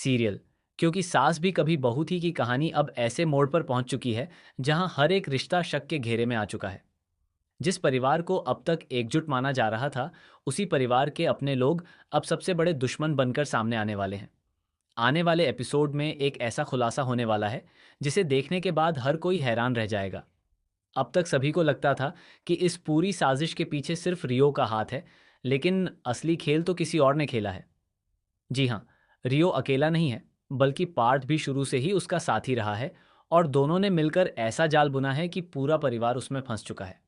Serial. क्योंकि सास भी कभी बहू थी की कहानी अब ऐसे मोड़ पर पहुंच चुकी है जहां हर एक रिश्ता शक के घेरे में आ चुका है। जिस परिवार को अब तक एकजुट माना जा रहा था, उसी परिवार के अपने लोग अब सबसे बड़े दुश्मन बनकर सामने आने वाले हैं। आने वाले एपिसोड में एक ऐसा खुलासा होने वाला है जिसे देखने के बाद हर कोई हैरान रह जाएगा। अब तक सभी को लगता था कि इस पूरी साजिश के पीछे सिर्फ रियो का हाथ है, लेकिन असली खेल तो किसी और ने खेला है। जी हाँ, रियो अकेला नहीं है, बल्कि पार्थ भी शुरू से ही उसका साथी रहा है और दोनों ने मिलकर ऐसा जाल बुना है कि पूरा परिवार उसमें फंस चुका है।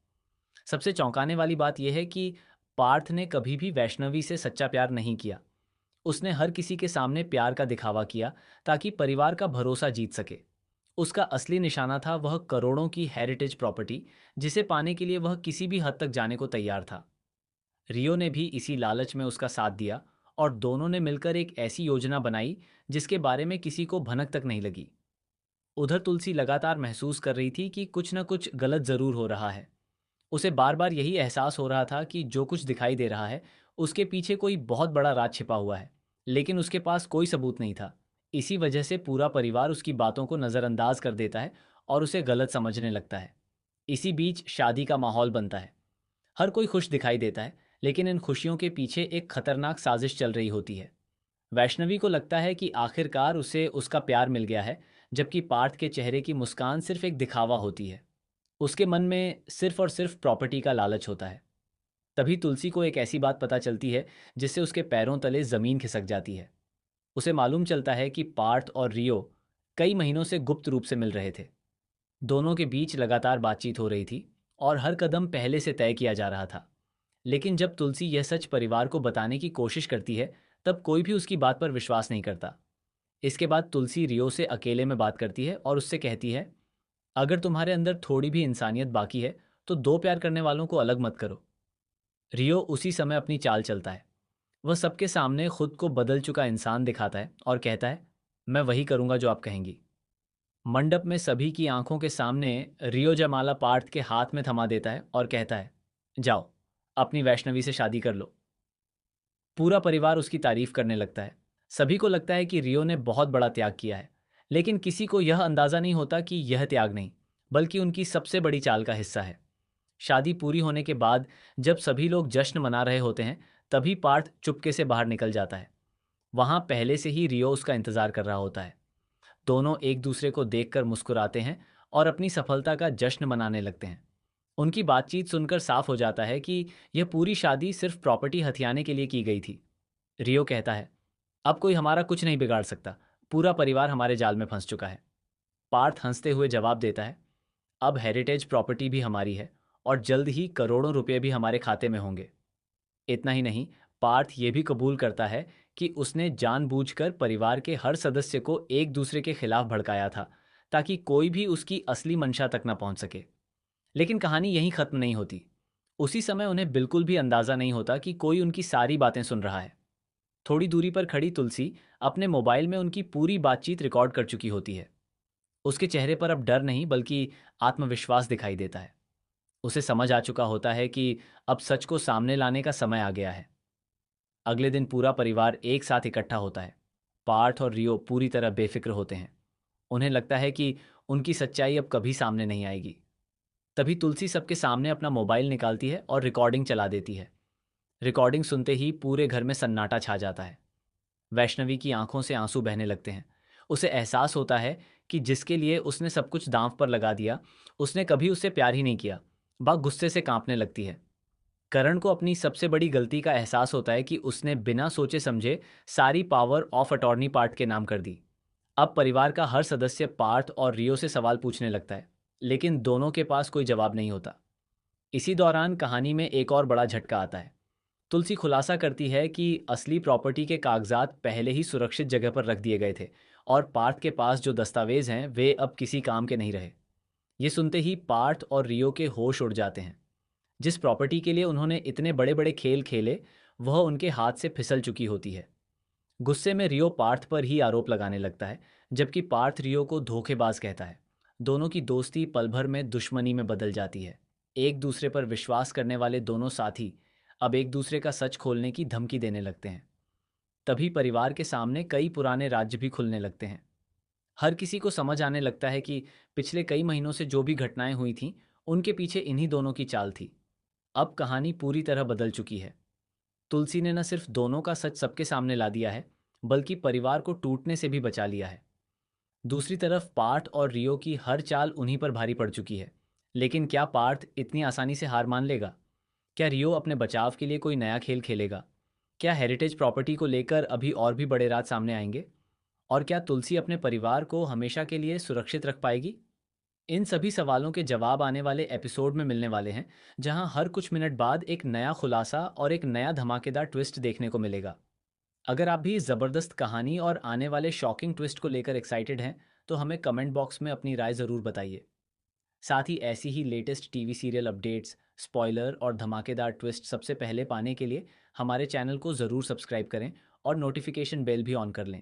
सबसे चौंकाने वाली बात यह है कि पार्थ ने कभी भी वैष्णवी से सच्चा प्यार नहीं किया। उसने हर किसी के सामने प्यार का दिखावा किया ताकि परिवार का भरोसा जीत सके। उसका असली निशाना था वह करोड़ों की हेरिटेज प्रॉपर्टी, जिसे पाने के लिए वह किसी भी हद तक जाने को तैयार था। रियो ने भी इसी लालच में उसका साथ दिया और दोनों ने मिलकर एक ऐसी योजना बनाई जिसके बारे में किसी को भनक तक नहीं लगी। उधर तुलसी लगातार महसूस कर रही थी कि कुछ न कुछ गलत जरूर हो रहा है। उसे बार बार यही एहसास हो रहा था कि जो कुछ दिखाई दे रहा है उसके पीछे कोई बहुत बड़ा राज छिपा हुआ है, लेकिन उसके पास कोई सबूत नहीं था। इसी वजह से पूरा परिवार उसकी बातों को नज़रअंदाज कर देता है और उसे गलत समझने लगता है। इसी बीच शादी का माहौल बनता है। हर कोई खुश दिखाई देता है, लेकिन इन खुशियों के पीछे एक खतरनाक साजिश चल रही होती है। वैष्णवी को लगता है कि आखिरकार उसे उसका प्यार मिल गया है, जबकि पार्थ के चेहरे की मुस्कान सिर्फ एक दिखावा होती है। उसके मन में सिर्फ और सिर्फ प्रॉपर्टी का लालच होता है। तभी तुलसी को एक ऐसी बात पता चलती है जिससे उसके पैरों तले जमीन खिसक जाती है। उसे मालूम चलता है कि पार्थ और रियो कई महीनों से गुप्त रूप से मिल रहे थे। दोनों के बीच लगातार बातचीत हो रही थी और हर कदम पहले से तय किया जा रहा था। लेकिन जब तुलसी यह सच परिवार को बताने की कोशिश करती है, तब कोई भी उसकी बात पर विश्वास नहीं करता। इसके बाद तुलसी रियो से अकेले में बात करती है और उससे कहती है, अगर तुम्हारे अंदर थोड़ी भी इंसानियत बाकी है, तो दो प्यार करने वालों को अलग मत करो। रियो उसी समय अपनी चाल चलता है। वह सबके सामने खुद को बदल चुका इंसान दिखाता है और कहता है, मैं वही करूंगा जो आप कहेंगी। मंडप में सभी की आंखों के सामने रियो जमाला पार्थ के हाथ में थमा देता है और कहता है, जाओ, अपनी वैष्णवी से शादी कर लो। पूरा परिवार उसकी तारीफ करने लगता है। सभी को लगता है कि रियो ने बहुत बड़ा त्याग किया है, लेकिन किसी को यह अंदाजा नहीं होता कि यह त्याग नहीं, बल्कि उनकी सबसे बड़ी चाल का हिस्सा है। शादी पूरी होने के बाद जब सभी लोग जश्न मना रहे होते हैं, तभी पार्थ चुपके से बाहर निकल जाता है। वहां पहले से ही रियो उसका इंतजार कर रहा होता है। दोनों एक दूसरे को देखकर मुस्कुराते हैं और अपनी सफलता का जश्न मनाने लगते हैं। उनकी बातचीत सुनकर साफ हो जाता है कि यह पूरी शादी सिर्फ प्रॉपर्टी हथियाने के लिए की गई थी। रियो कहता है, अब कोई हमारा कुछ नहीं बिगाड़ सकता, पूरा परिवार हमारे जाल में फंस चुका है। पार्थ हंसते हुए जवाब देता है, अब हेरिटेज प्रॉपर्टी भी हमारी है और जल्द ही करोड़ों रुपए भी हमारे खाते में होंगे। इतना ही नहीं, पार्थ ये भी कबूल करता है कि उसने जानबूझकर परिवार के हर सदस्य को एक दूसरे के खिलाफ भड़काया था, ताकि कोई भी उसकी असली मंशा तक न पहुंच सके। लेकिन कहानी यहीं खत्म नहीं होती। उसी समय उन्हें बिल्कुल भी अंदाजा नहीं होता कि कोई उनकी सारी बातें सुन रहा है। थोड़ी दूरी पर खड़ी तुलसी अपने मोबाइल में उनकी पूरी बातचीत रिकॉर्ड कर चुकी होती है। उसके चेहरे पर अब डर नहीं, बल्कि आत्मविश्वास दिखाई देता है। उसे समझ आ चुका होता है कि अब सच को सामने लाने का समय आ गया है। अगले दिन पूरा परिवार एक साथ इकट्ठा होता है। पार्थ और रियो पूरी तरह बेफिक्र होते हैं। उन्हें लगता है कि उनकी सच्चाई अब कभी सामने नहीं आएगी। तभी तुलसी सबके सामने अपना मोबाइल निकालती है और रिकॉर्डिंग चला देती है। रिकॉर्डिंग सुनते ही पूरे घर में सन्नाटा छा जाता है। वैष्णवी की आंखों से आंसू बहने लगते हैं। उसे एहसास होता है कि जिसके लिए उसने सब कुछ दांव पर लगा दिया, उसने कभी उससे प्यार ही नहीं किया। वह गुस्से से कांपने लगती है। करण को अपनी सबसे बड़ी गलती का एहसास होता है कि उसने बिना सोचे समझे सारी पावर ऑफ अटॉर्नी पार्थ के नाम कर दी। अब परिवार का हर सदस्य पार्थ और रियो से सवाल पूछने लगता है, लेकिन दोनों के पास कोई जवाब नहीं होता। इसी दौरान कहानी में एक और बड़ा झटका आता है। तुलसी खुलासा करती है कि असली प्रॉपर्टी के कागजात पहले ही सुरक्षित जगह पर रख दिए गए थे और पार्थ के पास जो दस्तावेज हैं वे अब किसी काम के नहीं रहे। ये सुनते ही पार्थ और रियो के होश उड़ जाते हैं। जिस प्रॉपर्टी के लिए उन्होंने इतने बड़े बड़े खेल खेले, वह उनके हाथ से फिसल चुकी होती है। गुस्से में रियो पार्थ पर ही आरोप लगाने लगता है, जबकि पार्थ रियो को धोखेबाज कहता है। दोनों की दोस्ती पल भर में दुश्मनी में बदल जाती है। एक दूसरे पर विश्वास करने वाले दोनों साथी अब एक दूसरे का सच खोलने की धमकी देने लगते हैं। तभी परिवार के सामने कई पुराने राज्य भी खुलने लगते हैं। हर किसी को समझ आने लगता है कि पिछले कई महीनों से जो भी घटनाएं हुई थीं, उनके पीछे इन्हीं दोनों की चाल थी। अब कहानी पूरी तरह बदल चुकी है। तुलसी ने न सिर्फ दोनों का सच सबके सामने ला दिया है, बल्कि परिवार को टूटने से भी बचा लिया है। दूसरी तरफ पार्थ और रियो की हर चाल उन्हीं पर भारी पड़ चुकी है। लेकिन क्या पार्थ इतनी आसानी से हार मान लेगा? क्या रियो अपने बचाव के लिए कोई नया खेल खेलेगा? क्या हेरिटेज प्रॉपर्टी को लेकर अभी और भी बड़े राज सामने आएंगे? और क्या तुलसी अपने परिवार को हमेशा के लिए सुरक्षित रख पाएगी? इन सभी सवालों के जवाब आने वाले एपिसोड में मिलने वाले हैं, जहां हर कुछ मिनट बाद एक नया खुलासा और एक नया धमाकेदार ट्विस्ट देखने को मिलेगा। अगर आप भी इस ज़बरदस्त कहानी और आने वाले शॉकिंग ट्विस्ट को लेकर एक्साइटेड हैं, तो हमें कमेंट बॉक्स में अपनी राय ज़रूर बताइए। साथ ही ऐसी ही latest TV serial updates, spoiler और धमाकेदार ट्विस्ट सबसे पहले पाने के लिए हमारे चैनल को ज़रूर सब्सक्राइब करें और नोटिफिकेशन बेल भी ऑन कर लें।